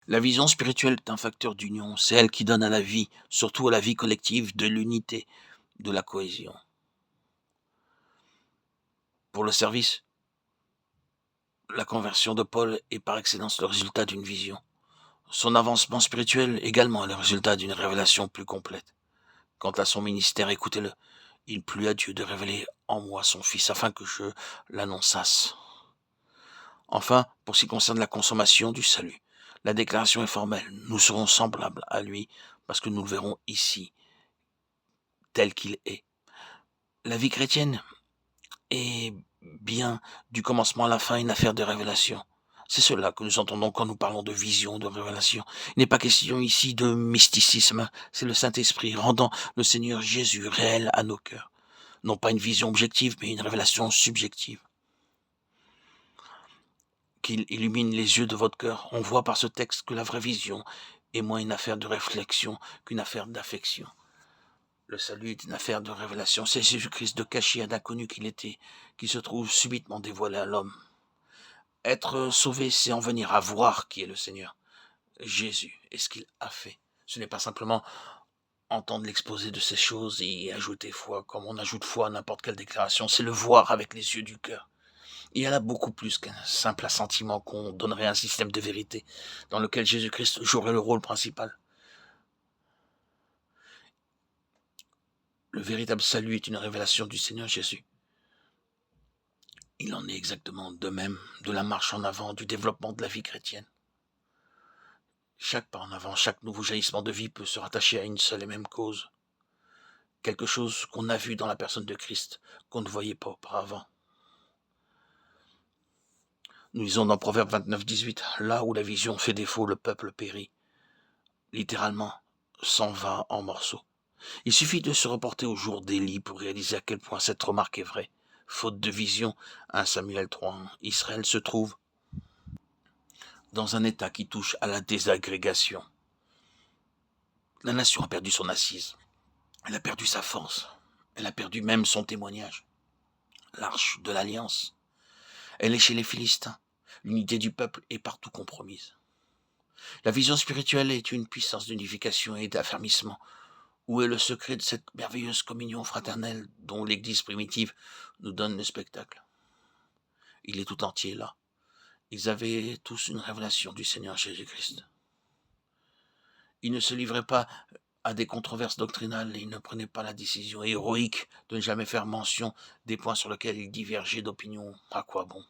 La vision spirituelle est un facteur d'union, c'est elle qui donne à la vie, surtout à la vie collective, de l'unité, de la cohésion. Pour le service, la conversion de Paul est par excellence le résultat d'une vision. Son avancement spirituel également est le résultat d'une révélation plus complète. Quant à son ministère, écoutez-le, il plut à Dieu de révéler en moi son Fils afin que je l'annonçasse. Enfin, pour ce qui concerne la consommation du salut, la déclaration est formelle. Nous serons semblables à lui parce que nous le verrons ici, tel qu'il est. La vie chrétienne est bien du commencement à la fin une affaire de révélation. C'est cela que nous entendons quand nous parlons de vision, de révélation. Il n'est pas question ici de mysticisme, c'est le Saint-Esprit rendant le Seigneur Jésus réel à nos cœurs. Non pas une vision objective, mais une révélation subjective. Qu'il illumine les yeux de votre cœur. On voit par ce texte que la vraie vision est moins une affaire de réflexion qu'une affaire d'affection. Le salut est une affaire de révélation. C'est Jésus-Christ de caché à d'inconnu qu'il était, qui se trouve subitement dévoilé à l'homme. Être sauvé, c'est en venir à voir qui est le Seigneur. Jésus et ce qu'il a fait. Ce n'est pas simplement entendre l'exposé de ces choses et y ajouter foi, comme on ajoute foi à n'importe quelle déclaration, c'est le voir avec les yeux du cœur. Il y en a beaucoup plus qu'un simple assentiment qu'on donnerait à un système de vérité dans lequel Jésus-Christ jouerait le rôle principal. Le véritable salut est une révélation du Seigneur Jésus. Il en est exactement de même de la marche en avant, du développement de la vie chrétienne. Chaque pas en avant, chaque nouveau jaillissement de vie peut se rattacher à une seule et même cause. Quelque chose qu'on a vu dans la personne de Christ, qu'on ne voyait pas auparavant. Nous lisons dans Proverbe 29-18, là où la vision fait défaut, le peuple périt. Littéralement, s'en va en morceaux. Il suffit de se reporter au jour d'Élie pour réaliser à quel point cette remarque est vraie. Faute de vision, 1 Samuel 3, Israël se trouve dans un état qui touche à la désagrégation. La nation a perdu son assise. Elle a perdu sa force. Elle a perdu même son témoignage. L'arche de l'alliance. Elle est chez les Philistins. L'unité du peuple est partout compromise. La vision spirituelle est une puissance d'unification et d'affermissement. Où est le secret de cette merveilleuse communion fraternelle dont l'Église primitive nous donne le spectacle? Il est tout entier là. Ils avaient tous une révélation du Seigneur Jésus-Christ. Ils ne se livraient pas à des controverses doctrinales et ils ne prenaient pas la décision héroïque de ne jamais faire mention des points sur lesquels ils divergeaient d'opinion. À quoi bon?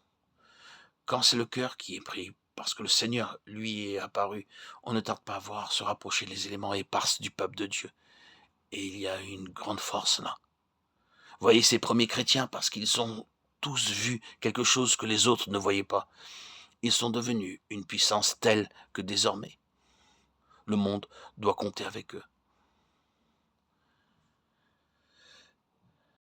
Quand c'est le cœur qui est pris, parce que le Seigneur, lui, est apparu, on ne tarde pas à voir se rapprocher les éléments épars du peuple de Dieu. Et il y a une grande force là. Voyez ces premiers chrétiens, parce qu'ils ont tous vu quelque chose que les autres ne voyaient pas. Ils sont devenus une puissance telle que désormais, le monde doit compter avec eux.